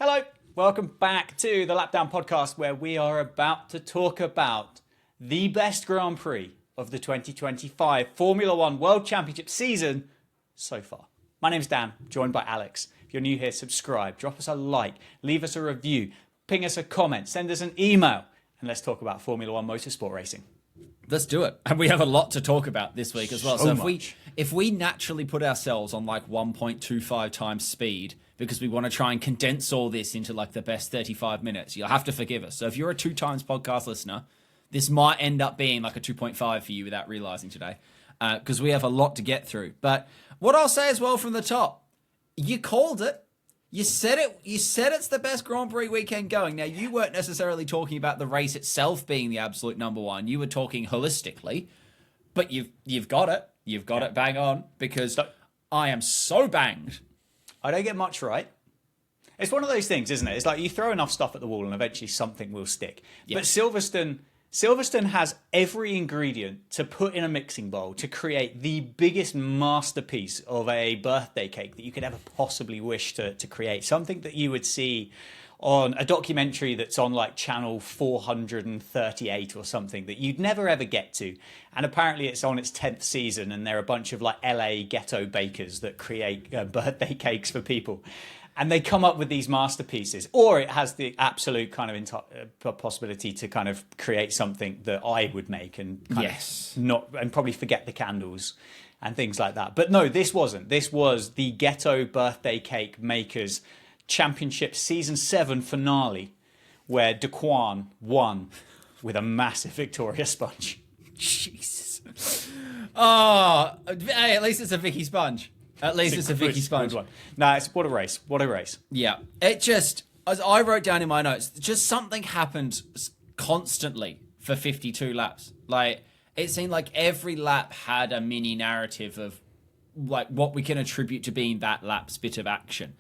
Hello, welcome back to the Lapdown Podcast, where we are about to talk about the best Grand Prix of the 2025 Formula One World Championship season so far. My name's Dan, joined by Alex. If you're new here, subscribe, drop us a like, leave us a review, ping us a comment, send us an email, and let's talk about Formula One motorsport racing. Let's do it. And we have a lot to talk about this week as well. So much. if we naturally put ourselves on like 1.25 times speed because we want to try and condense all this into like the best 35 minutes, you'll have to forgive us. So if you're a 2 times podcast listener, this might end up being like a 2.5 for you without realizing today, because we have a lot to get through. But what I'll say as well from the top, you called it. You said it. You said it's the best Grand Prix weekend going. Now, you weren't necessarily talking about the race itself being the absolute number one. You were talking holistically, but you've got it. You've got it bang on, because I am so banged. I don't get much right. It's one of those things, isn't it? It's like you throw enough stuff at the wall and eventually something will stick. Yeah. But Silverstone has every ingredient to put in a mixing bowl to create the biggest masterpiece of a birthday cake that you could ever possibly wish to create. Something that you would see on a documentary that's on like channel 438 or something that you'd never ever get to. And apparently it's on its 10th season, and there are a bunch of like LA ghetto bakers that create birthday cakes for people. And they come up with these masterpieces, or it has the absolute kind of possibility to kind of create something that I would make and and probably forget the candles and things like that. But no, this wasn't. This was the Ghetto Birthday Cake Makers Championship Season 7 finale, where Daquan won with a massive Victoria sponge. Jesus. Oh, hey, at least it's a Vicky sponge. At least it's a Vicky sponge. No, what a race. What a race. Yeah. It just, as I wrote down in my notes, just something happened constantly for 52 laps. Like, it seemed like every lap had a mini narrative of like what we can attribute to being that lap's bit of action,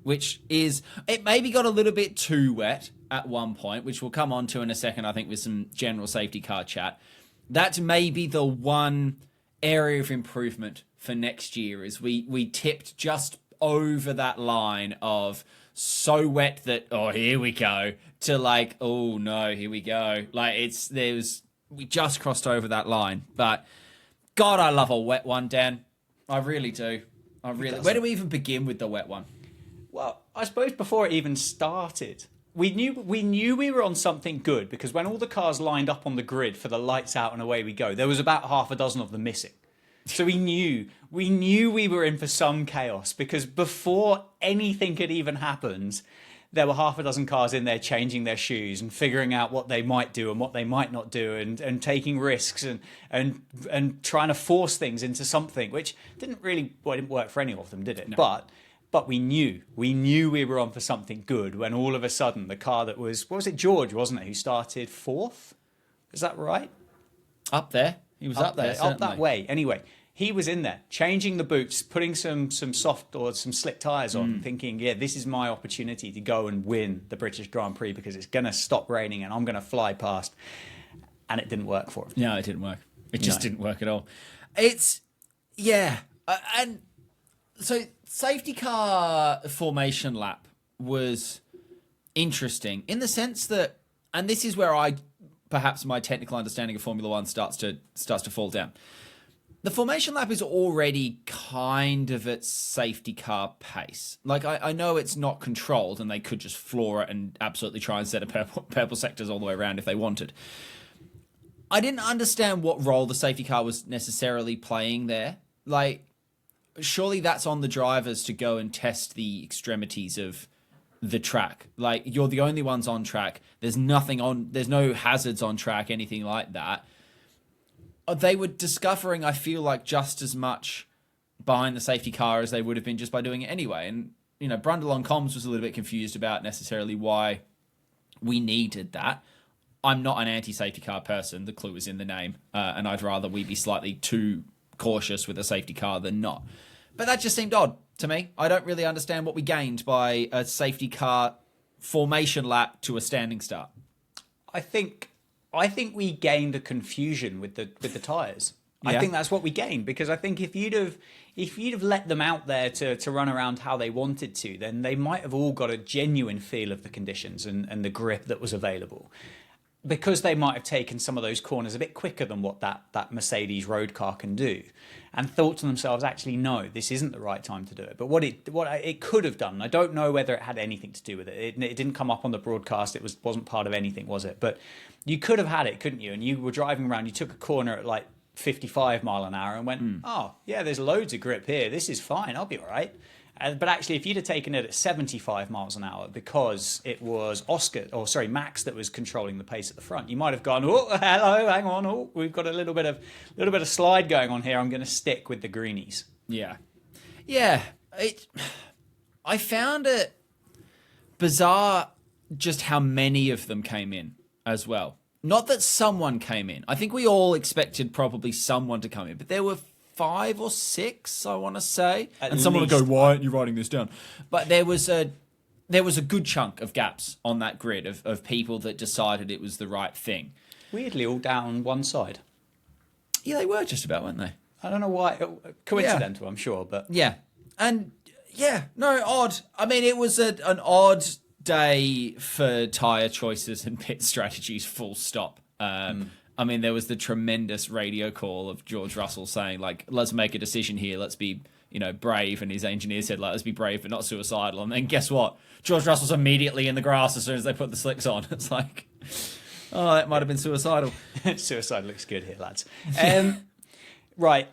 which is, it maybe got a little bit too wet at one point, which we'll come on to in a second, I think, with some general safety car chat. That's maybe the one area of improvement for next year, is we tipped just over that line of so wet that, oh, here we go, to like, oh no, here we go. Like, we just crossed over that line. But God, I love a wet one, Dan. I really do. Where do we even begin with the wet one? Well, I suppose before it even started, we knew we were on something good, because when all the cars lined up on the grid for the lights out and away we go, there was about half a dozen of them missing. So we knew we were in for some chaos, because before anything had even happened, there were half a dozen cars in there changing their shoes and figuring out what they might do and what they might not do, and taking risks and trying to force things into something, which didn't work for any of them, did it? No. But we knew we were on for something good when all of a sudden the car that was, what was it, George, wasn't it, who started 4th? Is that right? Up there. He was up there, up that way. Anyway, he was in there, changing the boots, putting some soft or some slick tyres on, thinking, yeah, this is my opportunity to go and win the British Grand Prix, because it's going to stop raining and I'm going to fly past. And it didn't work for him. No, it didn't work. It just didn't work at all. It's, yeah. And so safety car formation lap was interesting in the sense that, and this is where perhaps my technical understanding of Formula One starts to fall down. The formation lap is already kind of at safety car pace. Like, I know it's not controlled and they could just floor it and absolutely try and set a purple sectors all the way around if they wanted. I didn't understand what role the safety car was necessarily playing there. Like, surely that's on the drivers to go and test the extremities of the track. Like, you're the only ones on track. There's no hazards on track, anything like that. They were discovering, I feel like, just as much behind the safety car as they would have been just by doing it anyway. And, you know, Brundle on comms was a little bit confused about necessarily why we needed that. I'm not an anti-safety car person. The clue is in the name. And I'd rather we be slightly too cautious with a safety car than not. But that just seemed odd to me. I don't really understand what we gained by a safety car formation lap to a standing start. I think we gained a confusion with the tyres. Yeah. I think that's what we gained, because I think if you'd have let them out there to run around how they wanted to, then they might have all got a genuine feel of the conditions and the grip that was available. Because they might have taken some of those corners a bit quicker than what that Mercedes road car can do, and thought to themselves, actually, no, this isn't the right time to do it. But what it could have done, I don't know whether it had anything to do with it. It didn't come up on the broadcast. It wasn't part of anything, was it? But you could have had it, couldn't you? And you were driving around, you took a corner at like 55 mile an hour and went, oh, yeah, there's loads of grip here. This is fine. I'll be all right. But actually, if you'd have taken it at 75 miles an hour because it was Max that was controlling the pace at the front, you might have gone, oh, hello, hang on, oh, we've got a little bit of slide going on here. I'm going to stick with the greenies. Yeah. I found it bizarre just how many of them came in as well. Not that someone came in. I think we all expected probably someone to come in, but there were 5 or 6, I want to say. And someone would go, why aren't you writing this down? But there was a good chunk of gaps on that grid of people that decided it was the right thing. Weirdly, all down one side. Yeah, they were just about, weren't they? I don't know why. Coincidental, yeah. I'm sure, but... Yeah. And, odd. I mean, it was an odd day for tyre choices and pit strategies, full stop. I mean, there was the tremendous radio call of George Russell saying, like, let's make a decision here. Let's be, brave. And his engineer said, like, let's be brave but not suicidal. And then guess what? George Russell's immediately in the grass as soon as they put the slicks on. It's like, oh, that might have been suicidal. Suicide looks good here, lads. Right.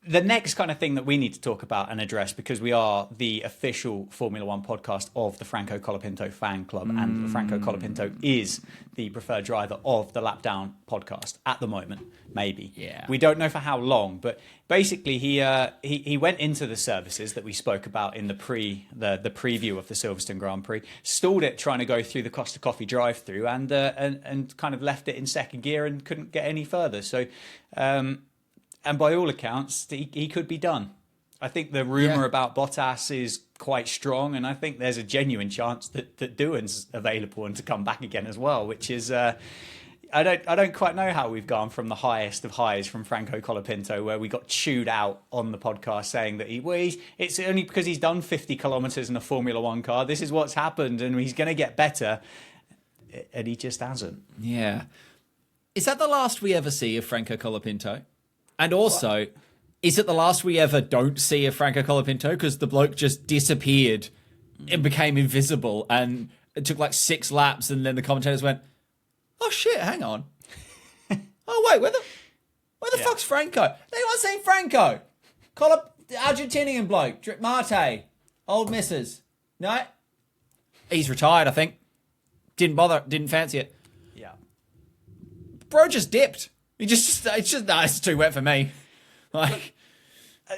The next kind of thing that we need to talk about and address, because we are the official Formula One podcast of the Franco Colapinto fan club, and Franco Colapinto is the preferred driver of the Lap Down podcast at the moment, maybe. Yeah. We don't know for how long, but basically he went into the services that we spoke about in the preview of the Silverstone Grand Prix, stalled it trying to go through the Costa Coffee drive-through, and kind of left it in second gear and couldn't get any further. So... and by all accounts, he could be done. I think the rumour about Bottas is quite strong, and I think there's a genuine chance that Doohan's available and to come back again as well, which is... I don't quite know how we've gone from the highest of highs from Franco Colapinto, where we got chewed out on the podcast saying that it's only because he's done 50 kilometres in a Formula One car. This is what's happened, and he's going to get better. And he just hasn't. Yeah. Is that the last we ever see of Franco Colapinto? And also, is it the last we ever don't see of Franco Colapinto? Because the bloke just disappeared and became invisible, and it took like 6 laps, and then the commentators went, oh shit, hang on. Oh wait, where the fuck's Franco? Anyone seen Franco? Argentinian bloke, Mate, old missus. No? He's retired, I think. Didn't fancy it. Yeah. Bro just dipped. It's too wet for me. Like,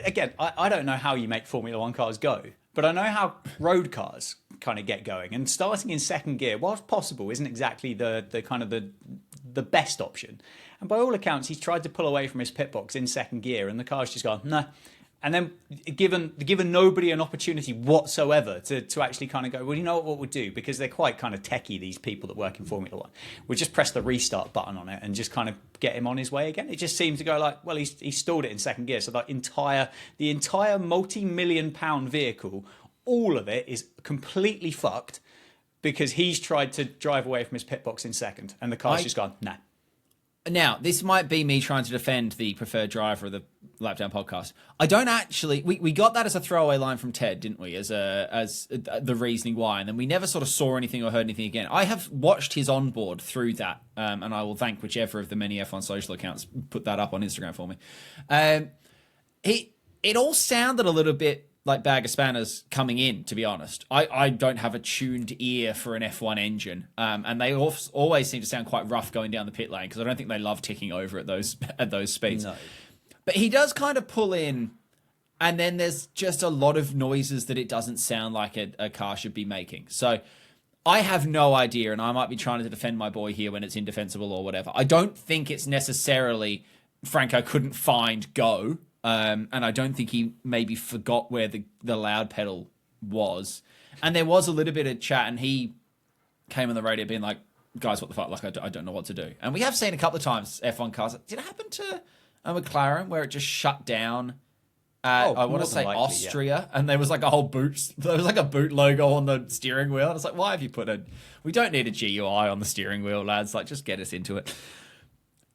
again, I don't know how you make Formula One cars go, but I know how road cars kind of get going. And starting in second gear, whilst possible, isn't exactly the kind of the best option. And by all accounts, he's tried to pull away from his pit box in second gear, and the car's just gone, nah. And then given nobody an opportunity whatsoever to actually kind of go, well, you know what we'll do? Because they're quite kind of techie, these people that work in Formula One. We'll just press the restart button on it and just kind of get him on his way again. It just seemed to go like, well, he stalled it in second gear. So the entire multi-million-pound vehicle, all of it is completely fucked because he's tried to drive away from his pit box in second. And the car's just gone, nah. Now, this might be me trying to defend the preferred driver of the Lapdown podcast. I don't actually... We got that as a throwaway line from Ted, didn't we? As the reasoning why. And then we never sort of saw anything or heard anything again. I have watched his onboard through that. And I will thank whichever of the many F1 social accounts put that up on Instagram for me. It all sounded a little bit like bag of spanners coming in, to be honest. I don't have a tuned ear for an F1 engine. And they always seem to sound quite rough going down the pit lane because I don't think they love ticking over at those speeds. No. But he does kind of pull in, and then there's just a lot of noises that it doesn't sound like a car should be making. So I have no idea, and I might be trying to defend my boy here when it's indefensible or whatever. I don't think it's necessarily Franco couldn't find go. And I don't think he maybe forgot where the loud pedal was. And there was a little bit of chat, and he came on the radio being like, guys, what the fuck? Like, I don't know what to do. And we have seen a couple of times F1 cars. Did it happen to a McLaren where it just shut down at, I want to say likely, Austria, and there was like a whole boot, there was like a boot logo on the steering wheel. And it's like, why have you we don't need a GUI on the steering wheel, lads. Like, just get us into it.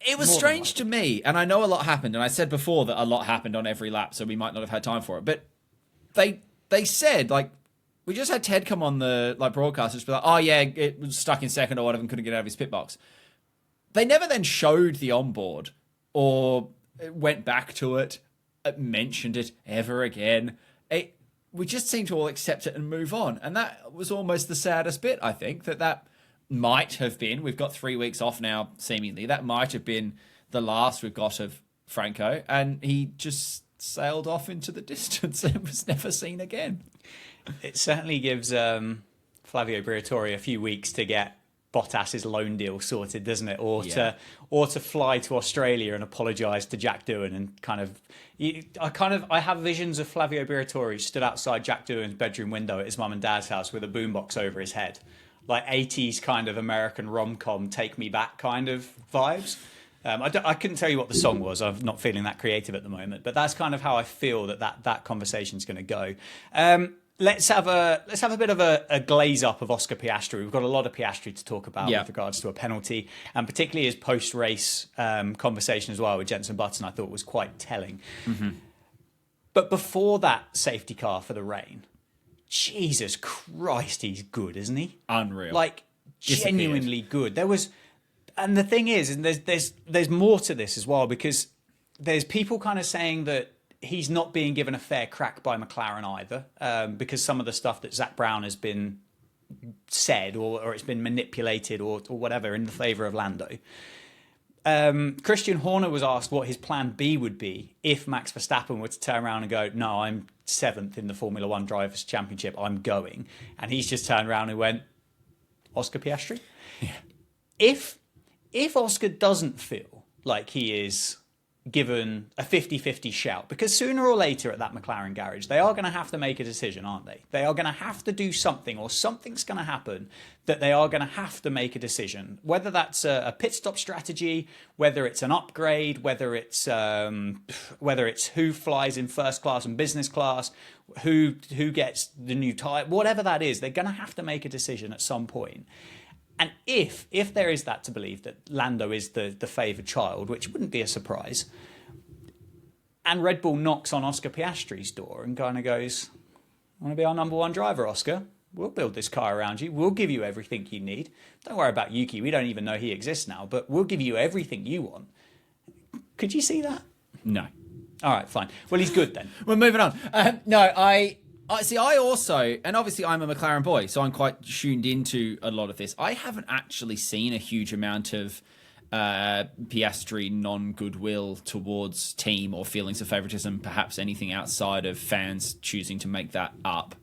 It was strange to me, and I know a lot happened, and I said before that a lot happened on every lap, so we might not have had time for it. But they said, like, we just had Ted come on the broadcast and just be like, oh yeah, it was stuck in second or whatever and couldn't get out of his pit box. They never then showed the onboard or went back to it, mentioned it ever again. We just seemed to all accept it and move on. And that was almost the saddest bit, I think, that might have been, we've got 3 weeks off now, seemingly, that might have been the last we've got of Franco, and he just sailed off into the distance and was never seen again. It certainly gives Flavio Briatore a few weeks to get Bottas's loan deal sorted, doesn't it? Or to fly to Australia and apologise to Jack Doohan and I have visions of Flavio Briatore stood outside Jack Doohan's bedroom window at his mum and dad's house with a boombox over his head. Like 80s kind of American rom-com, take me back kind of vibes. I couldn't tell you what the song was. I'm not feeling that creative at the moment, but that's kind of how I feel that conversation's going to go. Let's have a bit of a glaze up of Oscar Piastri. We've got a lot of Piastri to talk about with regards to a penalty, and particularly his post-race conversation as well with Jenson Button. I thought was quite telling. Mm-hmm. But before that safety car for the rain, Jesus Christ, he's good, isn't he? Unreal. Like, genuinely good. And the thing is, and there's more to this as well, because there's people kind of saying that he's not being given a fair crack by McLaren either, because some of the stuff that Zach Brown has been said or it's been manipulated or whatever in the favour of Lando. Christian Horner was asked what his plan B would be if Max Verstappen were to turn around and go, no, I'm 7th in the Formula One Drivers' Championship, I'm going. And he's just turned around and went, Oscar Piastri? Yeah. If Oscar doesn't feel like he is given a 50-50 shout, because sooner or later at that McLaren garage, they are going to have to make a decision, aren't they? They are going to have to do something, or something's going to happen that they are going to have to make a decision, whether that's a pit stop strategy, whether it's an upgrade, whether it's who flies in first class and business class, who gets the new tyre, whatever that is, they're going to have to make a decision at some point. And if there is that to believe that Lando is the favoured child, which wouldn't be a surprise, and Red Bull knocks on Oscar Piastri's door and kind of goes, want to be our number one driver, Oscar? We'll build this car around you. We'll give you everything you need. Don't worry about Yuki. We don't even know he exists now, but we'll give you everything you want. Could you see that? No. All right, fine. Well, he's good then. We're moving on. I also, and obviously I'm a McLaren boy, so I'm quite tuned into a lot of this. I haven't actually seen a huge amount of Piastri non-goodwill towards team or feelings of favouritism, perhaps anything outside of fans choosing to make that up.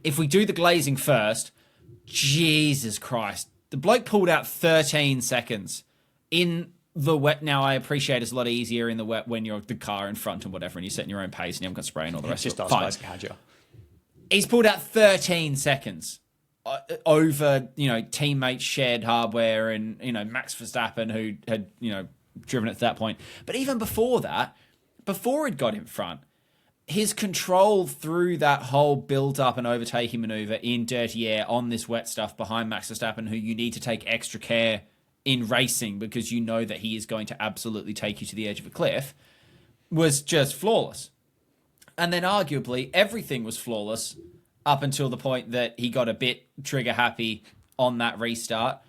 If we do the glazing first, Jesus Christ, the bloke pulled out 13 seconds in the wet. Now, I appreciate it's a lot easier in the wet when you're the car in front and whatever, and you're setting your own pace and you haven't got spray and all the rest of it. Fine. He's pulled out 13 seconds over, teammates shared hardware and, Max Verstappen, who had, driven it to that point. But even before that, before he'd got in front, his control through that whole build-up and overtaking manoeuvre in dirty air on this wet stuff behind Max Verstappen, who you need to take extra care in racing because you know that he is going to absolutely take you to the edge of a cliff, was just flawless. And then arguably everything was flawless up until the point that he got a bit trigger happy on that restart.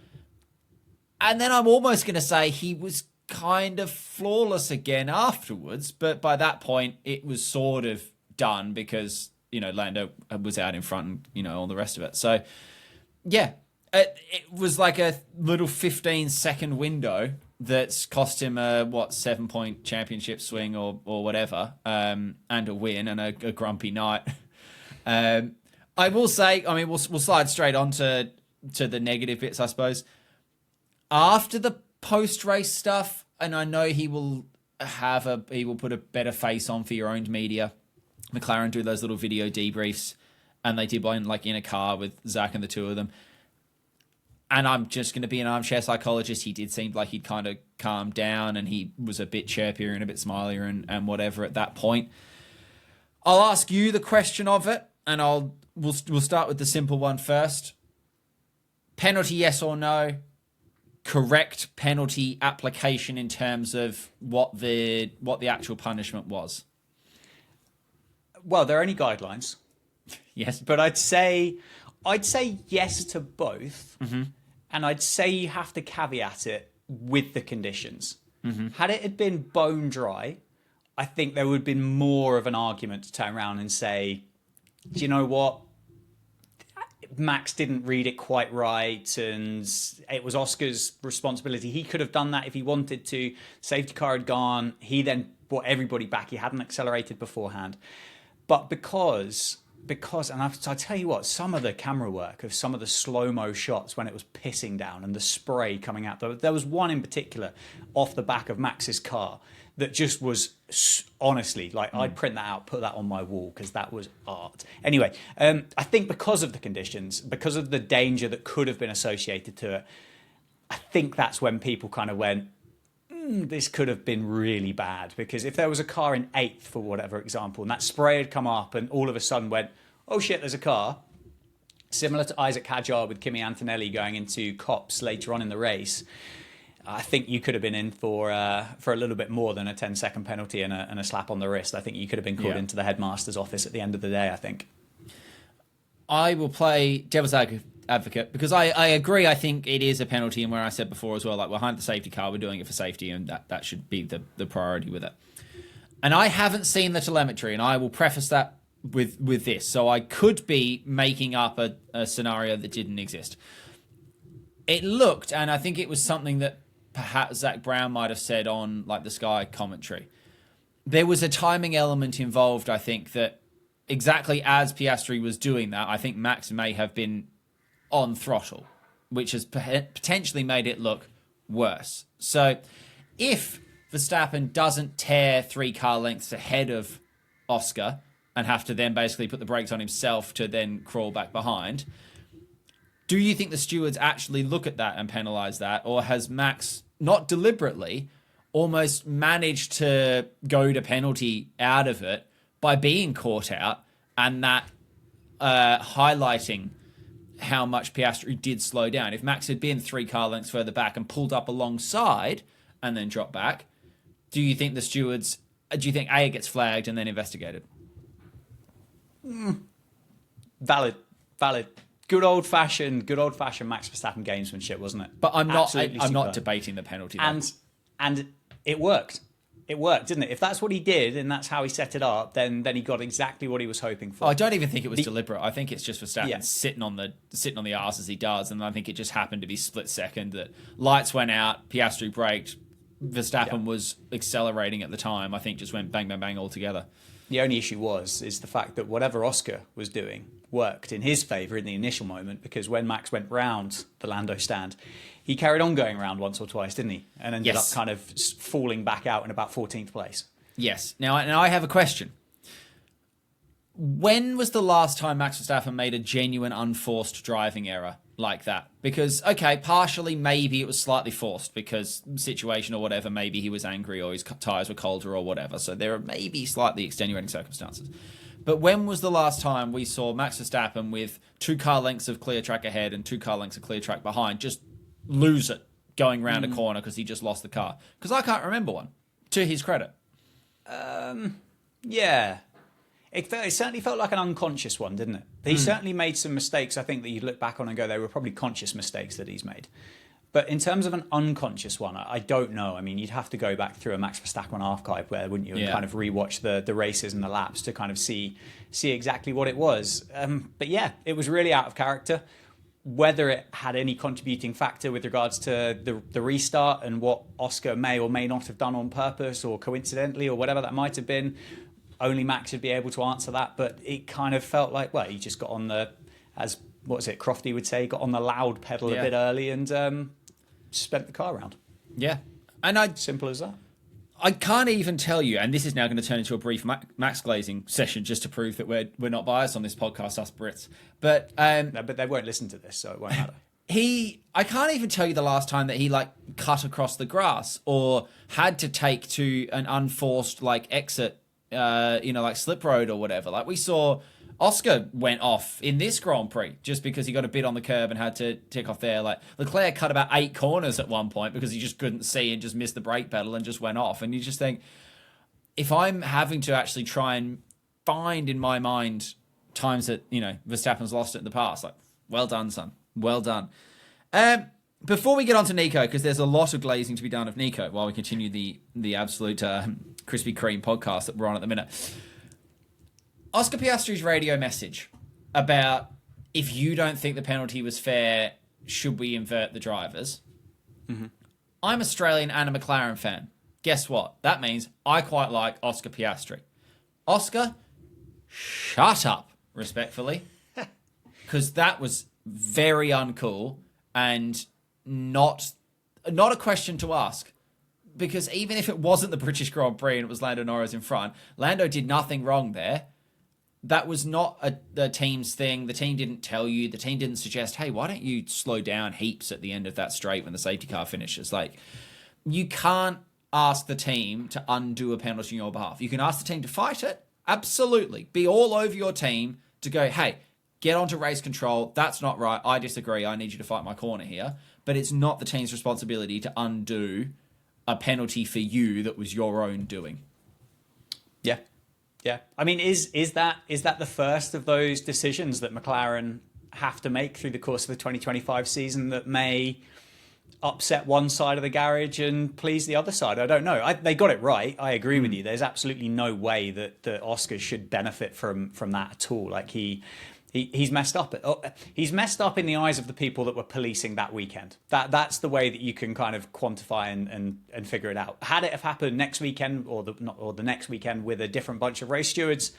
And then I'm almost going to say he was kind of flawless again afterwards, but by that point it was sort of done because, Lando was out in front and, all the rest of it. So, yeah. It was like a little 15-second window that's cost him a 7-point championship swing or whatever, and a win and a grumpy night. I will say, we'll slide straight on to the negative bits, I suppose. After the post-race stuff, and I know he will put a better face on for your own media. McLaren do those little video debriefs, and they did one in a car with Zach and the two of them. and I'm just going to be an armchair psychologist, he did seem like he'd kind of calmed down and he was a bit chirpier and a bit smilier and whatever at that point. I'll ask you the question of it, and we'll start with the simple one first. Penalty, yes or no? Correct penalty application in terms of what the actual punishment was. Well, there are only guidelines. Yes, but I'd say yes to both, and I'd say you have to caveat it with the conditions. Had it had been bone dry, I think there would have been more of an argument to turn around and say, do you know what? Max didn't read it quite right, and it was Oscar's responsibility. He could have done that if he wanted to. Safety car had gone. He then brought everybody back. He hadn't accelerated beforehand. But because and I tell you what, some of the camera work of some of the slow-mo shots when it was pissing down and the spray coming out, there was one in particular off the back of Max's car that just was, honestly, like I'd print that out, put that on my wall, because that was art. Anyway, I think because of the conditions, because of the danger that could have been associated to it, I think that's when people kind of went, this could have been really bad. Because if there was a car in 8th, for whatever example, and that spray had come up and all of a sudden went, oh shit, there's a car, similar to Isaac Hadjar with Kimi Antonelli going into Cops later on in the race, I think you could have been in for a little bit more than a 10-second penalty and a slap on the wrist. I think you could have been called into the headmaster's office at the end of the day, I think. I will play devil's advocate because I agree. I think it is a penalty, and where I said before as well, like behind the safety car, we're doing it for safety, and that should be the priority with it. And I haven't seen the telemetry, and I will preface that with this. So I could be making up a scenario that didn't exist. It looked, and I think it was something that perhaps Zach Brown might have said on like the Sky commentary. There was a timing element involved, I think, that exactly as Piastri was doing that, I think Max may have been on throttle, which has potentially made it look worse. So if Verstappen doesn't tear 3 car lengths ahead of Oscar and have to then basically put the brakes on himself to then crawl back behind, do you think the stewards actually look at that and penalise that? Or has Max, not deliberately, almost managed to go to penalty out of it by being caught out, and that highlighting how much Piastri did slow down? If Max had been 3 car lengths further back and pulled up alongside and then dropped back, do you think the stewards, do you think A, it gets flagged and then investigated? Valid. Good old fashioned Max Verstappen gamesmanship, wasn't it? But I'm not debating the penalty. And it worked. It worked, didn't it? If that's what he did and that's how he set it up, then he got exactly what he was hoping for. Oh, I don't even think it was deliberate. I think it's just Verstappen sitting on the arse as he does, and I think it just happened to be split second that lights went out, Piastri braked, Verstappen was accelerating at the time. I think just went bang bang bang all together. The only issue is the fact that whatever Oscar was doing worked in his favour in the initial moment, because when Max went round the Lando stand, he carried on going around once or twice, didn't he? And ended up kind of falling back out in about 14th place. Yes. Now I have a question. When was the last time Max Verstappen made a genuine unforced driving error like that? Because, okay, partially maybe it was slightly forced because situation or whatever, maybe he was angry or his tyres were colder or whatever. So there are maybe slightly extenuating circumstances. But when was the last time we saw Max Verstappen with 2 car lengths of clear track ahead and 2 car lengths of clear track behind just lose it going round a corner because he just lost the car? Because I can't remember one, to his credit. Yeah. It certainly felt like an unconscious one, didn't it? He certainly made some mistakes, I think, that you'd look back on and go, they were probably conscious mistakes that he's made. But in terms of an unconscious one, I don't know. I mean, you'd have to go back through a Max Verstappen archive, wouldn't you, and kind of rewatch the races and the laps to kind of see exactly what it was. But yeah, it was really out of character. Whether it had any contributing factor with regards to the restart and what Oscar may or may not have done on purpose or coincidentally or whatever that might have been, only Max would be able to answer that. But it kind of felt like, well, he just got on Crofty would say, got on the loud pedal a bit early and spent the car around. Yeah. Simple as that. I can't even tell you, and this is now going to turn into a brief Max glazing session just to prove that we're not biased on this podcast, us Brits. But no, but they won't listen to this, so it won't matter. I can't even tell you the last time that he like cut across the grass or had to take to an unforced like exit, like slip road or whatever. Like we saw Oscar went off in this Grand Prix just because he got a bit on the curb and had to tick off there. Like Leclerc cut about 8 corners at one point because he just couldn't see and just missed the brake pedal and just went off. And you just think, if I'm having to actually try and find in my mind times that, Verstappen's lost it in the past, like, well done, son. Well done. Before we get on to Nico, because there's a lot of glazing to be done of Nico while we continue the absolute Krispy Kreme podcast that we're on at the minute. Oscar Piastri's radio message about, if you don't think the penalty was fair, should we invert the drivers? Mm-hmm. I'm Australian and a McLaren fan. Guess what? That means I quite like Oscar Piastri. Oscar, shut up, respectfully. Because that was very uncool and not a question to ask. Because even if it wasn't the British Grand Prix and it was Lando Norris in front, Lando did nothing wrong there. That was not the team's thing. The team didn't tell you. The team didn't suggest, hey, why don't you slow down heaps at the end of that straight when the safety car finishes? Like, you can't ask the team to undo a penalty on your behalf. You can ask the team to fight it. Absolutely. Be all over your team to go, hey, get onto race control. That's not right. I disagree. I need you to fight my corner here. But it's not the team's responsibility to undo a penalty for you that was your own doing. Yeah. Yeah. I mean, is that the first of those decisions that McLaren have to make through the course of the 2025 season that may upset one side of the garage and please the other side? I don't know. They got it right. I agree with you. There's absolutely no way that Oscar should benefit from that at all. Like he's messed up. He's messed up in the eyes of the people that were policing that weekend. That's the way that you can kind of quantify and figure it out. Had it have happened next weekend or the next weekend with a different bunch of race stewards,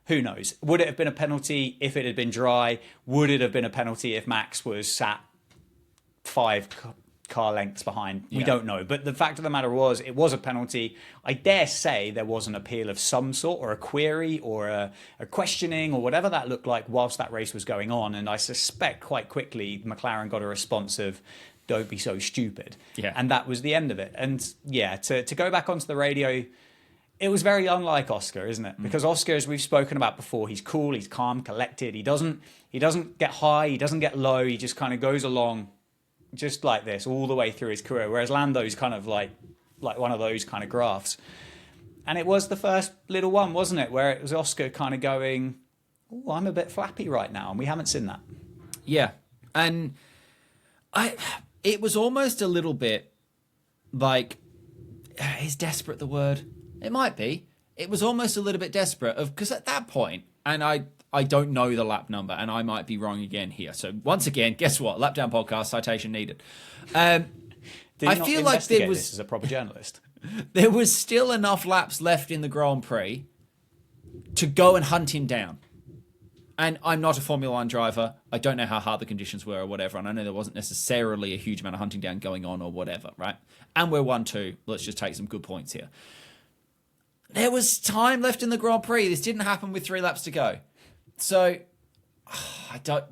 who knows? Would it have been a penalty if it had been dry? Would it have been a penalty if Max was sat 5 car lengths behind? We don't know. But the fact of the matter was, it was a penalty. I dare say there was an appeal of some sort, or a query, or a questioning, or whatever that looked like whilst that race was going on. And I suspect quite quickly McLaren got a response of, don't be so stupid. Yeah. And that was the end of it. And yeah, to go back onto the radio, it was very unlike Oscar, isn't it? Because Oscar, as we've spoken about before, he's cool, he's calm, collected. He doesn't get high, he doesn't get low. He just kind of goes along just like this all the way through his career, whereas Lando's kind of like one of those kind of graphs. And it was the first little one, wasn't it, where it was Oscar kind of going, oh, I'm a bit flappy right now, and we haven't seen that. Yeah. And it was almost a little bit like, is desperate the word? It might be. It was almost a little bit desperate because at that point, and I don't know the lap number, and I might be wrong again here. So once again, guess what? Lap down podcast, citation needed. I feel like there was, this as a proper journalist. There was still enough laps left in the Grand Prix to go and hunt him down. And I'm not a Formula One driver. I don't know how hard the conditions were or whatever. And I know there wasn't necessarily a huge amount of hunting down going on or whatever, right? And we're 1-2. Let's just take some good points here. There was time left in the Grand Prix. This didn't happen with 3 laps to go. So,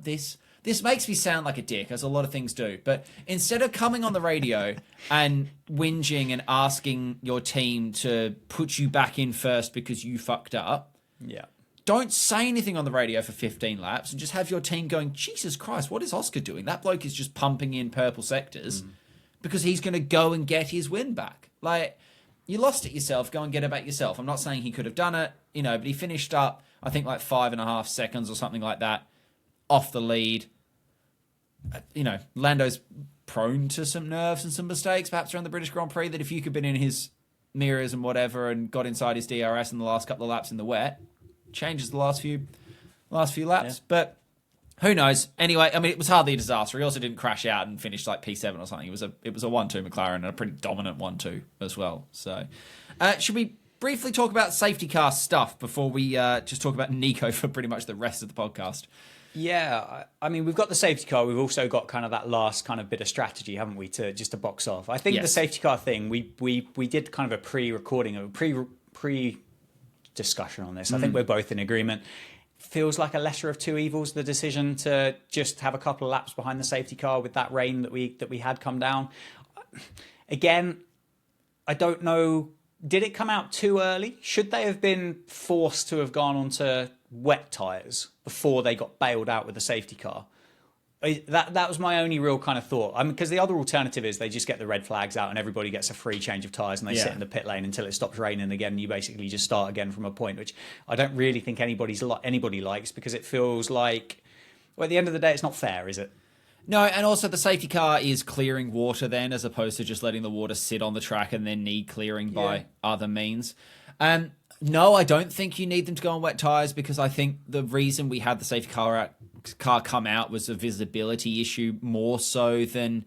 this makes me sound like a dick, as a lot of things do. But instead of coming on the radio and whinging and asking your team to put you back in first because you fucked up, don't say anything on the radio for 15 laps and just have your team going, Jesus Christ, what is Oscar doing? That bloke is just pumping in purple sectors because he's going to go and get his win back. Like, you lost it yourself, go and get it back yourself. I'm not saying he could have done it, but he finished up, I think, like 5.5 seconds or something like that off the lead. Lando's prone to some nerves and some mistakes, perhaps around the British Grand Prix, that if you could have been in his mirrors and whatever and got inside his DRS in the last couple of laps in the wet, changes the last few laps. Yeah. But who knows? Anyway, I mean, it was hardly a disaster. He also didn't crash out and finish like P7 or something. It was a 1-2 McLaren and a pretty dominant 1-2 as well. So, should we briefly talk about safety car stuff before we just talk about Nico for pretty much the rest of the podcast? Yeah, I mean, we've got the safety car. We've also got kind of that last kind of bit of strategy, haven't we, to box off. I think the safety car thing, we did kind of a pre-recording, a pre-discussion on this. I think we're both in agreement. feels like a lesser of two evils, the decision to just have a couple of laps behind the safety car with that rain that we had come down. Again, I don't know, did it come out too early? Should they have been forced to have gone onto wet tyres before they got bailed out with the safety car? That was my only real kind of thought. Because the other alternative is they just get the red flags out and everybody gets a free change of tyres and they sit in the pit lane until it stops raining again. And you basically just start again from a point, which I don't really think anybody likes, because it feels like, well, at the end of the day, it's not fair, is it? No, and also the safety car is clearing water then, as opposed to just letting the water sit on the track and then need clearing by other means. No, I don't think you need them to go on wet tyres, because I think the reason we had the safety car come out was a visibility issue more so than...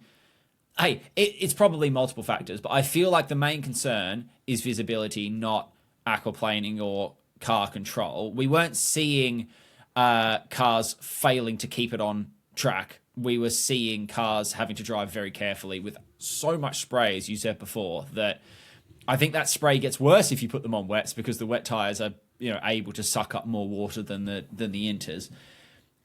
Hey, it's probably multiple factors, but I feel like the main concern is visibility, not aquaplaning or car control. We weren't seeing cars failing to keep it on track. We were seeing cars having to drive very carefully with so much spray, as you said before, that I think that spray gets worse if you put them on wets, because the wet tyres are, able to suck up more water than the inters.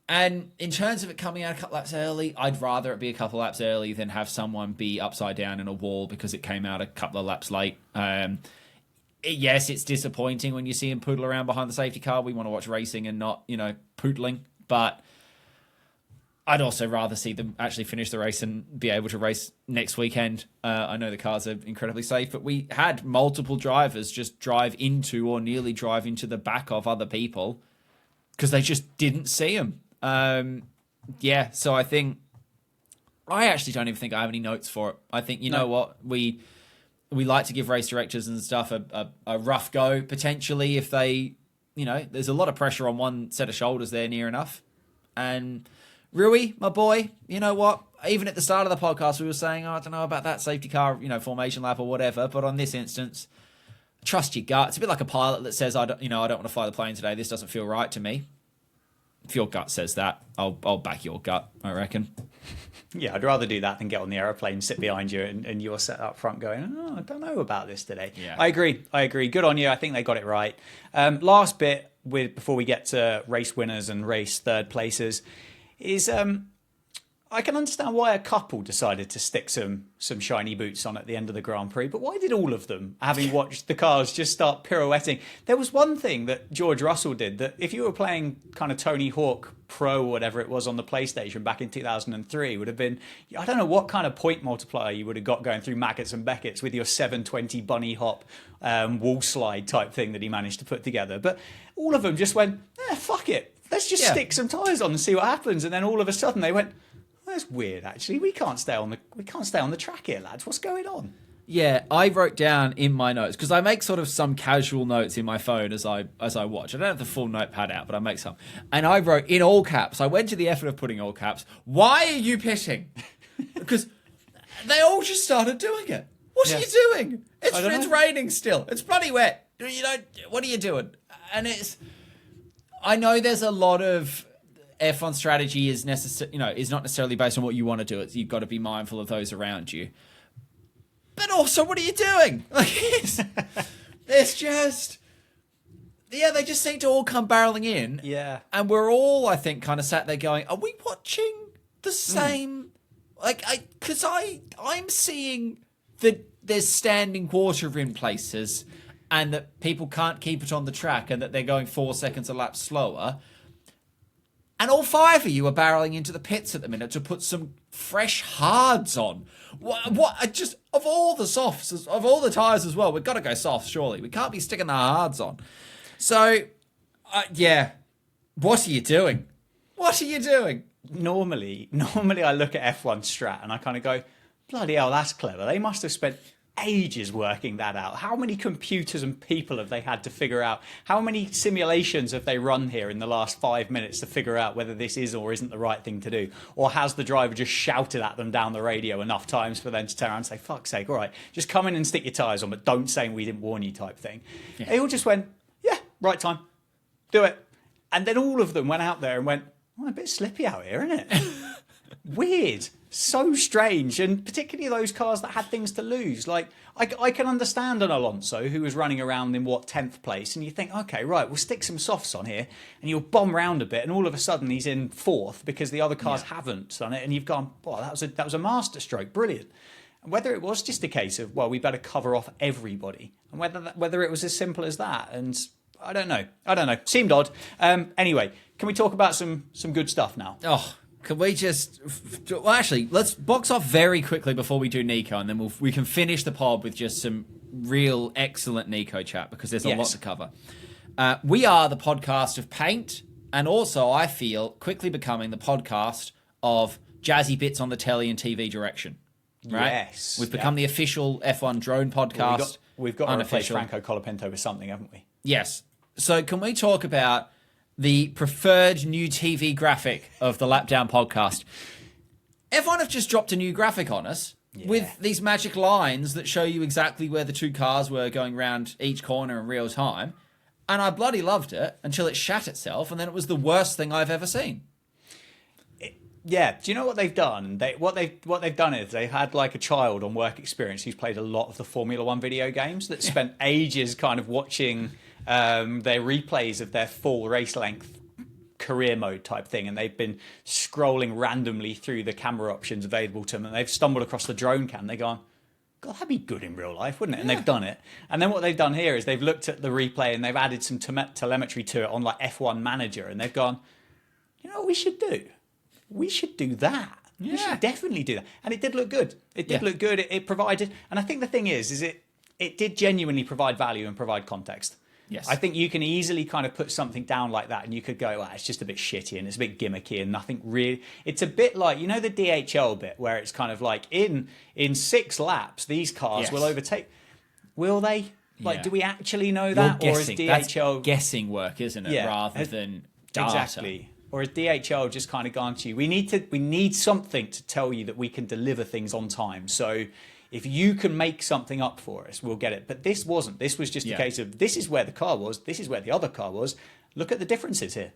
And in terms of it coming out a couple laps early, I'd rather it be a couple laps early than have someone be upside down in a wall because it came out a couple of laps late. Yes, it's disappointing when you see him poodle around behind the safety car. We want to watch racing and not, poodling. But I'd also rather see them actually finish the race and be able to race next weekend. I know the cars are incredibly safe, but we had multiple drivers just drive into or nearly drive into the back of other people because they just didn't see them. So I think I actually don't even think I have any notes for it. I think, know what, we like to give race directors and stuff a rough go, potentially, if they, there's a lot of pressure on one set of shoulders there near enough. And Rui, my boy, you know what? Even at the start of the podcast, we were saying, I don't know about that safety car, formation lap or whatever. But on this instance, trust your gut. It's a bit like a pilot that says, I don't want to fly the plane today. This doesn't feel right to me. If your gut says that, I'll back your gut, I reckon. Yeah, I'd rather do that than get on the airplane, sit behind you, and you're set up front going, I don't know about this today. Yeah. I agree. Good on you. I think they got it right. Last bit before we get to race winners and race third places is I can understand why a couple decided to stick some shiny boots on at the end of the Grand Prix, but why did all of them, having watched the cars just start pirouetting? There was one thing that George Russell did, that if you were playing kind of Tony Hawk Pro or whatever it was on the PlayStation back in 2003, would have been, I don't know what kind of point multiplier you would have got going through Maggots and Beckett's with your 720 bunny hop wall slide type thing that he managed to put together. But all of them just went, fuck it. Let's just stick some tyres on and see what happens. And then all of a sudden they went, that's weird, actually. We can't stay on the track here, lads. What's going on? Yeah, I wrote down in my notes, because I make sort of some casual notes in my phone as I watch. I don't have the full notepad out, but I make some. And I wrote in all caps. I went to the effort of putting all caps. Why are you pitting? Because they all just started doing it. What are you doing? It's raining still. It's bloody wet. What are you doing? And I know there's a lot of F1 strategy is is not necessarily based on what you want to do. You've got to be mindful of those around you. But also, what are you doing? It's just, they just seem to all come barreling in. Yeah. And we're all, I think, kind of sat there going, are we watching the same? Because I'm seeing that there's standing water in places and that people can't keep it on the track and that they're going 4 seconds a lap slower. And all five of you are barreling into the pits at the minute to put some fresh hards on. What? Just of all the softs, of all the tyres as well, we've got to go soft, surely. We can't be sticking the hards on. So, what are you doing? What are you doing? Normally I look at F1 strat and I kind of go, bloody hell, that's clever. They must have spent ages working that out. How many computers and people have they had to figure out? How many simulations have they run here in the last 5 minutes to figure out whether this is or isn't the right thing to do? Or has the driver just shouted at them down the radio enough times for them to turn around and say, fuck's sake, all right, just come in and stick your tyres on, but don't say we didn't warn you type thing. Yeah. They all just went, yeah, right time, do it. And then all of them went out there and went, a bit slippy out here, isn't it? weird, so strange, and particularly those cars that had things to lose. Like, I can understand an Alonso who was running around in 10th place, and you think, okay, right, we'll stick some softs on here, and you'll bomb round a bit, and all of a sudden he's in 4th because the other cars haven't done it, and you've gone, wow, that was a masterstroke, brilliant. And whether it was just a case of, well, we better cover off everybody, and whether it was as simple as that, and I don't know. Seemed odd. Anyway, can we talk about some good stuff now? Oh, can we just... Well, actually, let's box off very quickly before we do Nico, and then we can finish the pod with just some real excellent Nico chat, because there's a lot to cover. We are the podcast of paint, and also, I feel, quickly becoming the podcast of jazzy bits on the telly and TV direction. Right? Yes. We've become the official F1 drone podcast. Well, we've got to replace Franco Colapinto with something, haven't we? Yes. So can we talk about the preferred new TV graphic of the Lapdown podcast? F1 have just dropped a new graphic on us with these magic lines that show you exactly where the two cars were going around each corner in real time. And I bloody loved it until it shat itself, and then it was the worst thing I've ever seen. Yeah, do you know what they've done? What they've done is they had like a child on work experience who's played a lot of the Formula One video games that spent ages kind of watching their replays of their full race length career mode type thing, and they've been scrolling randomly through the camera options available to them, and they've stumbled across the drone cam. They've gone, God, that'd be good in real life, wouldn't it? And they've done it. And then what they've done here is they've looked at the replay and they've added some telemetry to it on like F1 Manager, and they've gone, you know what we should do? We should do that. We should definitely do that. And it did look good. It did look good. It provided, and I think the thing is it did genuinely provide value and provide context. Yes. I think you can easily kind of put something down like that and you could go, well, it's just a bit shitty and it's a bit gimmicky and nothing really. It's a bit like, you know, the DHL bit where it's kind of like in 6 laps, these cars will overtake. Will they? Like, do we actually know that? Or is DHL... That's guessing work, isn't it? Rather than data. Exactly. Or has DHL just kind of gone to you? We need something to tell you that we can deliver things on time. So if you can make something up for us, we'll get it. But this wasn't. This was just a case of, this is where the car was. This is where the other car was. Look at the differences here.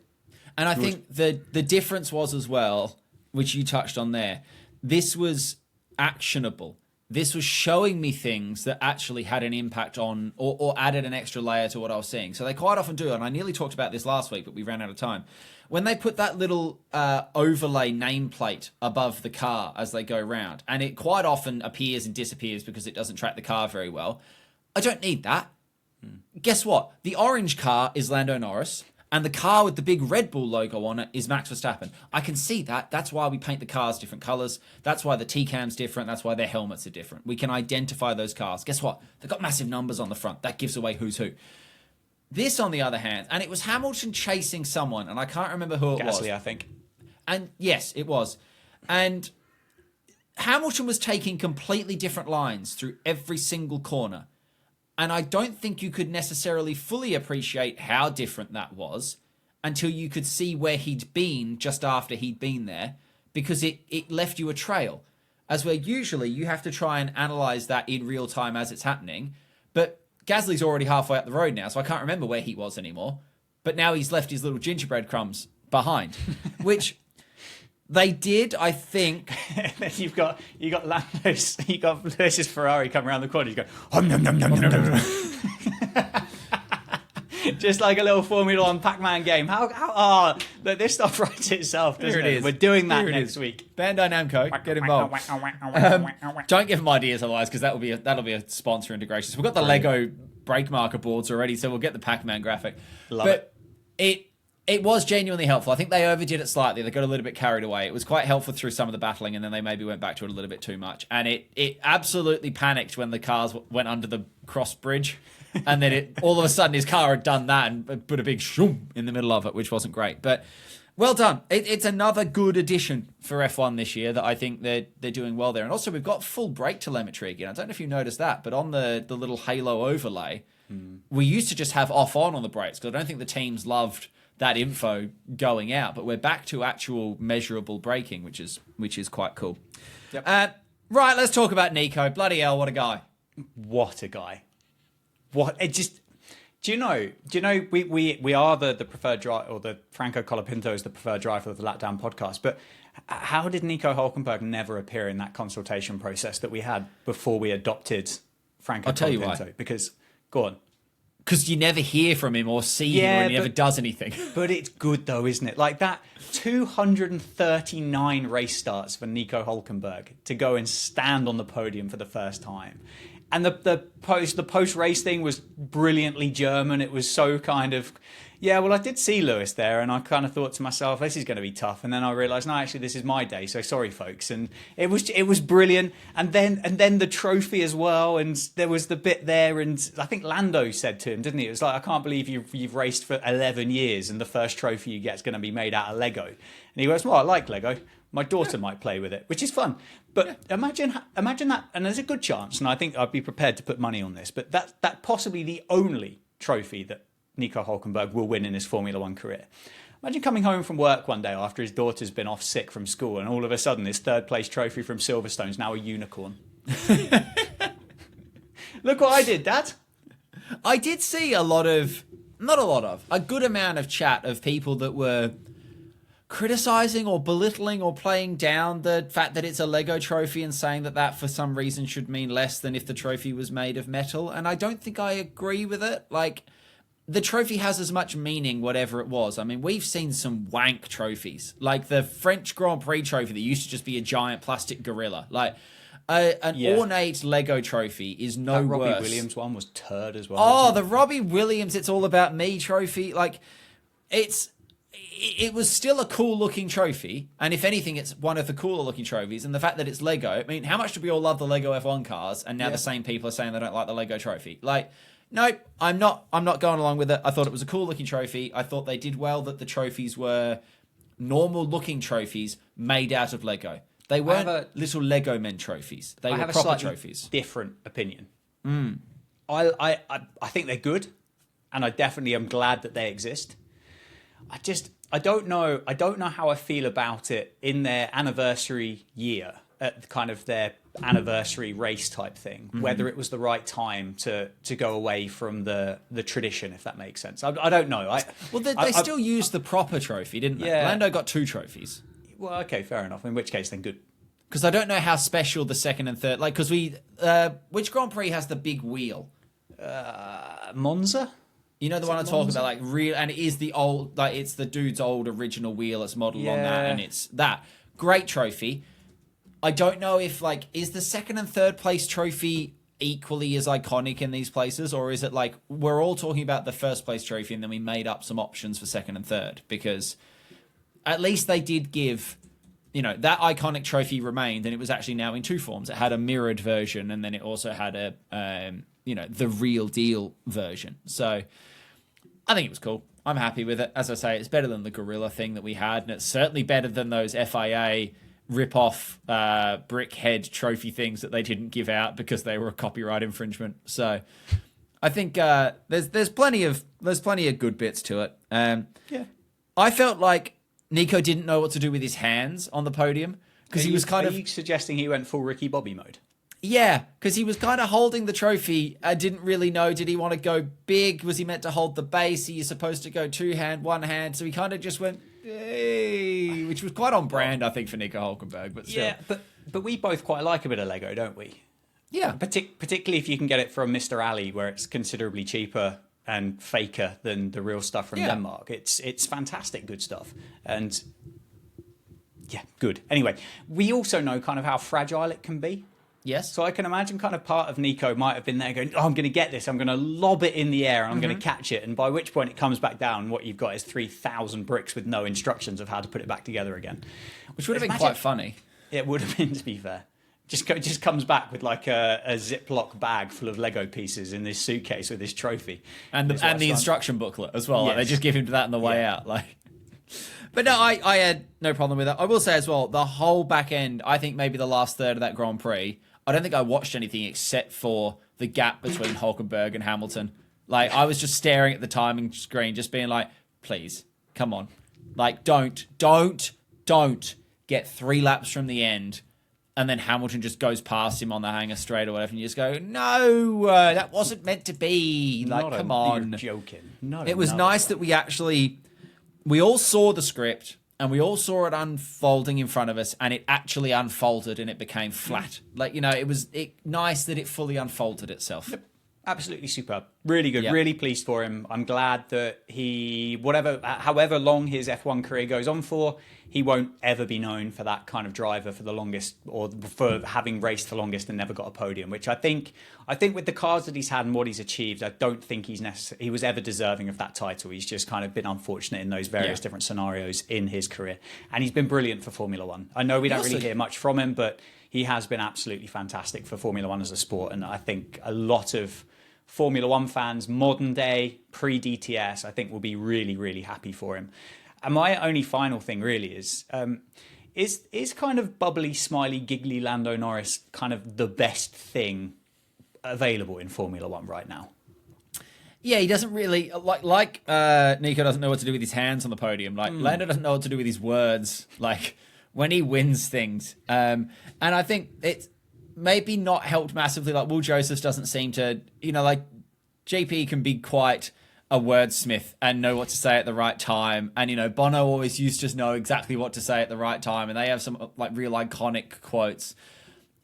And I think the difference was as well, which you touched on there, this was actionable. This was showing me things that actually had an impact on or added an extra layer to what I was seeing. So they quite often do, and I nearly talked about this last week, but we ran out of time. When they put that little overlay nameplate above the car as they go round, and it quite often appears and disappears because it doesn't track the car very well, I don't need that. Guess what? The orange car is Lando Norris, and the car with the big Red Bull logo on it is Max Verstappen. I can see that. That's why we paint the cars different colours. That's why the T-cam's different. That's why their helmets are different. We can identify those cars. Guess what? They've got massive numbers on the front. That gives away who's who. This, on the other hand, and it was Hamilton chasing someone, and I can't remember who it was. Gasly, I think. And yes, it was. And Hamilton was taking completely different lines through every single corner. And I don't think you could necessarily fully appreciate how different that was until you could see where he'd been just after he'd been there, because it left you a trail. As where usually you have to try and analyse that in real time as it's happening. But Gasly's already halfway up the road now, so I can't remember where he was anymore. But now he's left his little gingerbread crumbs behind, which they did, I think. Then you got Lando's, you got Lewis's Ferrari coming around the corner. You go, nom nom nom nom nom nom. Just like a little Formula One Pac-Man game. Look, this stuff writes itself, doesn't it? We're doing that next week. Bandai Namco, get involved. Don't give them ideas otherwise, because that'll be a sponsor integration. So we've got the Lego brake marker boards already, so we'll get the Pac-Man graphic. But it was genuinely helpful. I think they overdid it slightly. They got a little bit carried away. It was quite helpful through some of the battling, and then they maybe went back to it a little bit too much. And it absolutely panicked when the cars went under the cross bridge. And then all of a sudden his car had done that and put a big shoom in the middle of it, which wasn't great. But well done. It's another good addition for F1 this year that I think they're doing well there. And also we've got full brake telemetry again. I don't know if you noticed that, but on the little halo overlay, we used to just have off-on the brakes, because I don't think the teams loved that info going out. But we're back to actual measurable braking, which is quite cool. Yep. Right, let's talk about Nico. Bloody hell, what a guy. What a guy. What it just do you know we are the preferred driver, or the Franco Colapinto is the preferred driver of the Lapdown podcast, but How did Nico Hulkenberg never appear in that consultation process that we had before we adopted Franco? I'll tell you why. Because, go on. Because you never hear from him or see him, or he never does anything. But it's good though, isn't it? Like that 239 race starts for Nico Hulkenberg to go and stand on the podium for the first time. And the post race thing was brilliantly German. It was so kind of, yeah, well, I did see Lewis there, and I kind of thought to myself, this is going to be tough. And then I realised, no, actually, this is my day. So sorry, folks. And it was brilliant. And then the trophy as well. And there was the bit there, and I think Lando said to him, didn't he? It was like, I can't believe you've raced for 11 years, and the first trophy you get is going to be made out of Lego. And he goes, well, I like Lego. My daughter might play with it, which is fun. But imagine that, and there's a good chance, and I think I'd be prepared to put money on this, but that possibly the only trophy that Nico Hulkenberg will win in his Formula One career. Imagine coming home from work one day after his daughter's been off sick from school, and all of a sudden his third place trophy from Silverstone's now a unicorn. Look what I did, Dad. I did see a good amount of chat of people that were criticizing or belittling or playing down the fact that it's a Lego trophy and saying that for some reason should mean less than if the trophy was made of metal. And I don't think I agree with it. Like, the trophy has as much meaning, whatever it was. I mean, we've seen some wank trophies, like the French Grand Prix trophy that used to just be a giant plastic gorilla. Like, an ornate Lego trophy is no worse. Robbie Williams one was turd as well. Oh, the Robbie Williams It's All About Me trophy. Like, it was still a cool looking trophy, and if anything, it's one of the cooler looking trophies. And the fact that it's Lego, I mean, how much do we all love the Lego F1 cars? And now the same people are saying they don't like the Lego trophy. Like, nope, I'm not going along with it. I thought it was a cool looking trophy. I thought they did well that the trophies were normal looking trophies made out of Lego. They weren't little Lego men trophies. They were proper trophies. Different opinion. I think they're good, and I definitely am glad that they exist. I don't know how I feel about it in their anniversary year, at kind of their anniversary race type thing, whether it was the right time to go away from the tradition, if that makes sense. I don't know. They still used the proper trophy, didn't they? Yeah. Lando got 2 trophies. Well, okay, fair enough. In which case, then good. Because I don't know how special the second and third... Like, because which Grand Prix has the big wheel? Monza? You know the one I'm talking about, like real, and it is the old, like it's the dude's old original wheel. It's modeled on that, and it's that great trophy. I don't know if is the second and third place trophy equally as iconic in these places, or is it like we're all talking about the first place trophy and then we made up some options for second and third? Because at least they did give, that iconic trophy remained, and it was actually now in 2 forms. It had a mirrored version, and then it also had a the real deal version. So I think it was cool. I'm happy with it. As I say, it's better than the gorilla thing that we had, and it's certainly better than those FIA rip-off brickhead trophy things that they didn't give out because they were a copyright infringement. So I think there's plenty of good bits to it. I felt like Nico didn't know what to do with his hands on the podium because he was kind of... Are you suggesting he went full Ricky Bobby mode? Yeah, because he was kind of holding the trophy. I didn't really know. Did he want to go big? Was he meant to hold the base? Are you supposed to go 2 hand, 1 hand? So he kind of just went, hey, which was quite on brand, I think, for Nico Hulkenberg. But still. Yeah, but we both quite like a bit of Lego, don't we? Yeah. Particularly if you can get it from Mr. Ali, where it's considerably cheaper and faker than the real stuff from Denmark. It's fantastic good stuff. And yeah, good. Anyway, we also know kind of how fragile it can be. Yes. So I can imagine kind of part of Nico might have been there going, I'm going to get this. I'm going to lob it in the air and I'm going to catch it. And by which point it comes back down. What you've got is 3,000 bricks with no instructions of how to put it back together again. Which would have been quite funny. It would have been, to be fair. Just comes back with like a Ziploc bag full of Lego pieces in this suitcase with this trophy. And the instruction booklet as well. Yes. Like they just give him that on the way out. But no, I had no problem with that. I will say as well, the whole back end, I think maybe the last third of that Grand Prix, I don't think I watched anything except for the gap between Hulkenberg and Hamilton. Like, I was just staring at the timing screen, just being like, please, come on. Like, don't get 3 laps from the end, and then Hamilton just goes past him on the hanger straight or whatever, and you just go, no, that wasn't meant to be. Like, come on. You're joking. It was nice that we all saw the script, and we all saw it unfolding in front of us, and it actually unfolded and it became flat. Like, it was nice that it fully unfolded itself. Yep. Absolutely superb. Really good. Yep. Really pleased for him. I'm glad that however long his F1 career goes on for, he won't ever be known for that kind of driver for the longest, or for having raced the longest and never got a podium, which I think with the cars that he's had and what he's achieved, I don't think he was ever deserving of that title. He's just kind of been unfortunate in those various different scenarios in his career. And he's been brilliant for Formula One. I know we don't really hear much from him, but he has been absolutely fantastic for Formula One as a sport. And I think a lot of Formula One fans, modern day, pre-DTS, I think will be really, really happy for him. And my only final thing really is kind of bubbly, smiley, giggly Lando Norris kind of the best thing available in Formula One right now? Yeah, he doesn't really like Nico doesn't know what to do with his hands on the podium. Like Lando doesn't know what to do with his words. Like when he wins things, and I think it's maybe not helped massively. Like Will Joseph doesn't seem to, like JP can be quite a wordsmith and know what to say at the right time. And, Bono always used to know exactly what to say at the right time. And they have some real iconic quotes.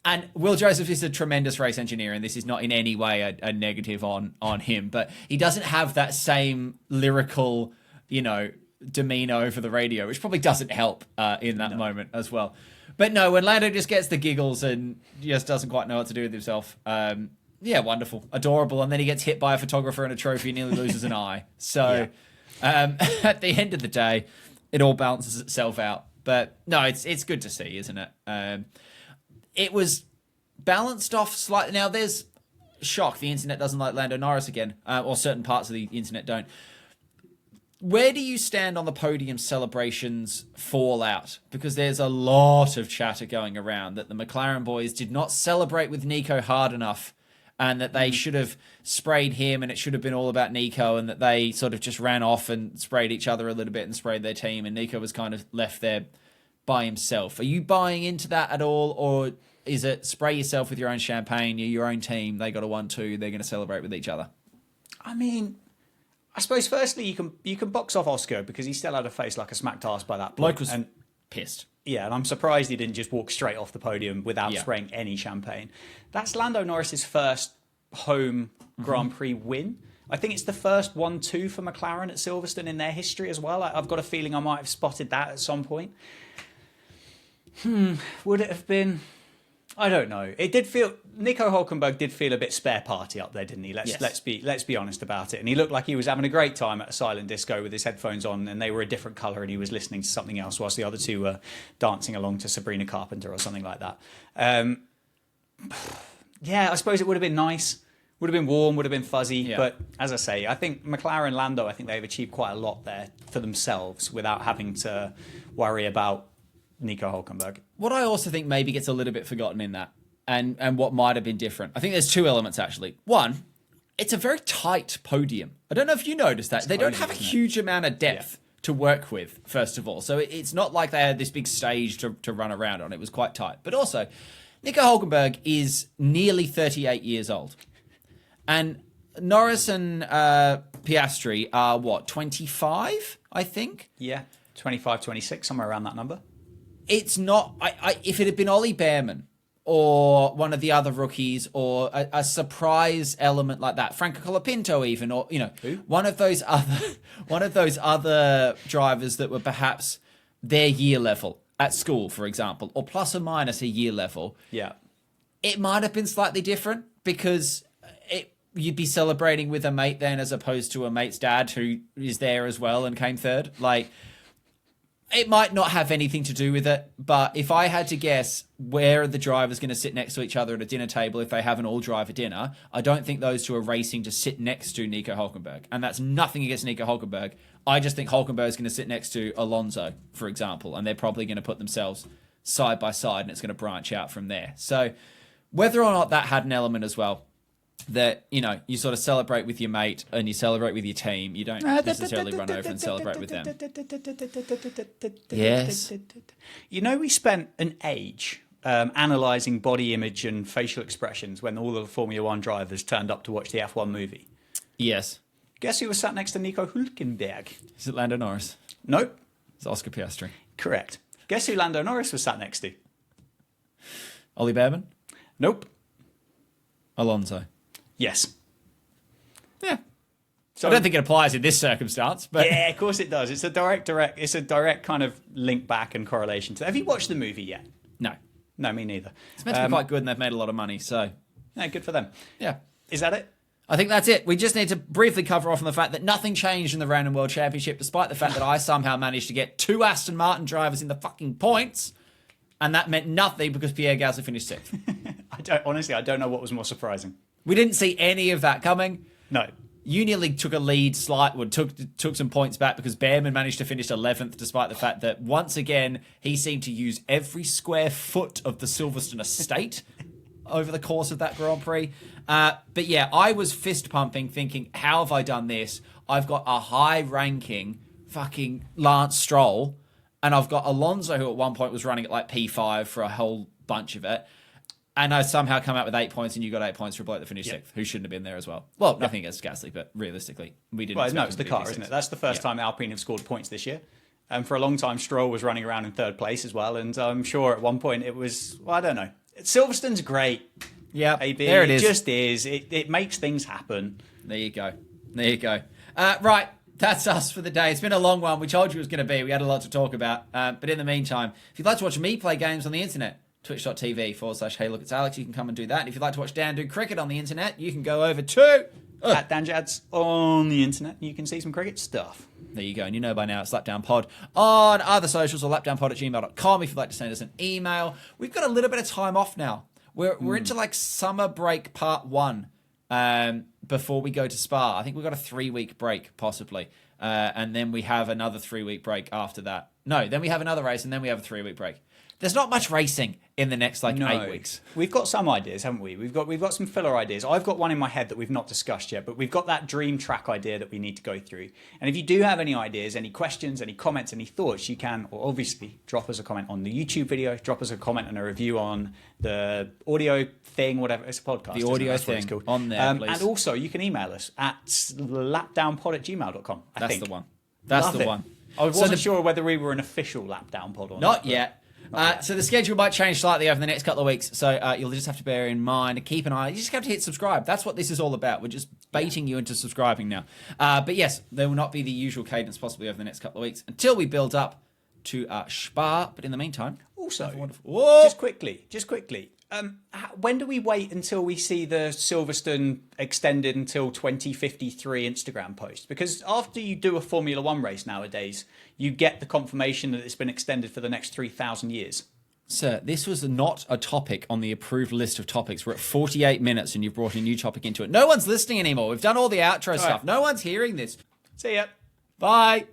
And Will Joseph is a tremendous race engineer, and this is not in any way a negative on him. But he doesn't have that same lyrical, demeanor over the radio, which probably doesn't help in that moment as well. But no, when Lando just gets the giggles and just doesn't quite know what to do with himself, wonderful, adorable. And then he gets hit by a photographer and a trophy and nearly loses an eye. So at the end of the day, it all balances itself out. But no, it's good to see, isn't it? It was balanced off slightly. Now, there's shock. The internet doesn't like Lando Norris again, or certain parts of the internet don't. Where do you stand on the podium celebrations fallout? Because there's a lot of chatter going around that the McLaren boys did not celebrate with Nico hard enough, and that they should have sprayed him and it should have been all about Nico, and that they sort of just ran off and sprayed each other a little bit and sprayed their team, and Nico was kind of left there by himself. Are you buying into that at all, or is it spray yourself with your own champagne, you're your own team, they got a 1-2, they're going to celebrate with each other? I mean, I suppose firstly you can box off Oscar because he still had a face like a smacked ass by that point. Bloke was pissed. Yeah, and I'm surprised he didn't just walk straight off the podium without spraying any champagne. That's Lando Norris's first home Grand Prix win. I think it's the first 1-2 for McLaren at Silverstone in their history as well. I've got a feeling I might have spotted that at some point. Would it have been? I don't know. It did feel, Nico Hülkenberg did feel a bit spare party up there, didn't he? Let's be honest about it. And he looked like he was having a great time at a silent disco with his headphones on, and they were a different colour, and he was listening to something else whilst the other two were dancing along to Sabrina Carpenter or something like that. I suppose it would have been nice. Would have been warm, would have been fuzzy. But as I say, I think McLaren, Lando, I think they've achieved quite a lot there for themselves without having to worry about Nico Hülkenberg. What I also think maybe gets a little bit forgotten in that, and what might have been different, I think there's two elements actually. One, it's a very tight podium. I don't know if you noticed that. They don't have a huge amount of depth to work with, first of all. So it's not like they had this big stage to run around on. It was quite tight. But also, Nico Hülkenberg is nearly 38 years old. And Norris and Piastri are, 25, I think? Yeah, 25, 26, somewhere around that number. It's not... if it had been Ollie Behrman or one of the other rookies or a surprise element like that, Franco Colapinto even, or, Who? one of those other drivers that were perhaps their year level at school, for example, or plus or minus a year level, it might have been slightly different because... you'd be celebrating with a mate then as opposed to a mate's dad who is there as well and came third. Like, it might not have anything to do with it, but if I had to guess where are the drivers going to sit next to each other at a dinner table if they have an all-driver dinner, I don't think those two are racing to sit next to Nico Hülkenberg. And that's nothing against Nico Hülkenberg. I just think Hülkenberg is going to sit next to Alonso, for example, and they're probably going to put themselves side by side and it's going to branch out from there. So whether or not that had an element as well, that, you sort of celebrate with your mate and you celebrate with your team. You don't necessarily run over and celebrate with them. Yes. We spent an age analysing body image and facial expressions when all of the Formula One drivers turned up to watch the F1 movie. Yes. Guess who was sat next to Nico Hülkenberg? Is it Lando Norris? Nope. It's Oscar Piastri. Correct. Guess who Lando Norris was sat next to? Ollie Behrman? Nope. Alonso? Yes. Yeah. So, I don't think it applies in this circumstance, but yeah, of course it does. It's a direct kind of link back and correlation to that. Have you watched the movie yet? no. No, me neither. It's meant to be quite good and they've made a lot of money, so No, good for them. yeah. Is that it? I think that's it. We just need to briefly cover off on the fact that nothing changed in the Random World Championship, despite the fact that I somehow managed to get 2 Aston Martin drivers in the fucking points, and that meant nothing because Pierre Gasly finished 6th. Honestly, I don't know what was more surprising. We didn't see any of that coming. No. You nearly took a lead took some points back because Behrman managed to finish 11th, despite the fact that once again he seemed to use every square foot of the Silverstone estate over the course of that Grand Prix. But yeah, I was fist pumping, thinking, how have I done this? I've got a high ranking fucking Lance Stroll, and I've got Alonso, who at one point was running at like P5 for a whole bunch of it. And I somehow come out with 8 points, and you got 8 points for a bloke that finished 6th, who shouldn't have been there as well. Well, nothing against Gasly, but realistically, we didn't. Well, no, expect it's him the to car, be isn't it? sixth. That's the first time Alpine have scored points this year. And for a long time, Stroll was running around in 3rd place as well. And I'm sure at one point it was, well, I don't know. Silverstone's great. Yeah, AB, there it is. It just is. It makes things happen. There you go. There you go. Right, that's us for the day. It's been a long one. We told you it was going to be. We had a lot to talk about. But in the meantime, if you'd like to watch me play games on the internet, twitch.tv/Hey Look It's Alex, you can come and do that. And if you'd like to watch Dan do cricket on the internet, you can go over to At DanJads on the internet, you can see some cricket stuff. There you go. And you know by now it's LapdownPod on other socials or lapdownpod@gmail.com if you'd like to send us an email. We've got a little bit of time off now. We're into like summer break part 1 before we go to Spa. I think we've got a 3-week break possibly. And then we have another 3-week break after that. No, then we have another race and then we have a 3-week break. There's not much racing in the next 8 weeks. We've got some ideas, haven't we? We've got some filler ideas. I've got one in my head that we've not discussed yet, but we've got that dream track idea that we need to go through. And if you do have any ideas, any questions, any comments, any thoughts, you can, or obviously, drop us a comment on the YouTube video, drop us a comment and a review on the audio thing, whatever. It's a podcast. The audio thing on there, please. And also, you can email us at lapdownpod@gmail.com. That's the one. That's the one. I wasn't sure whether we were an official Lapdown Pod or not. Not yet. So the schedule might change slightly over the next couple of weeks. So you'll just have to bear in mind and keep an eye. You just have to hit subscribe. That's what this is all about. We're just baiting you into subscribing now. But yes, there will not be the usual cadence possibly over the next couple of weeks until we build up to Spa. But in the meantime, also, Whoa! just quickly. When do we wait until we see the Silverstone extended until 2053 Instagram post? Because after you do a Formula One race nowadays, you get the confirmation that it's been extended for the next 3,000 years. Sir, this was not a topic on the approved list of topics. We're at 48 minutes and you've brought a new topic into it. No one's listening anymore. We've done all the outro stuff. Right. No one's hearing this. See ya. Bye.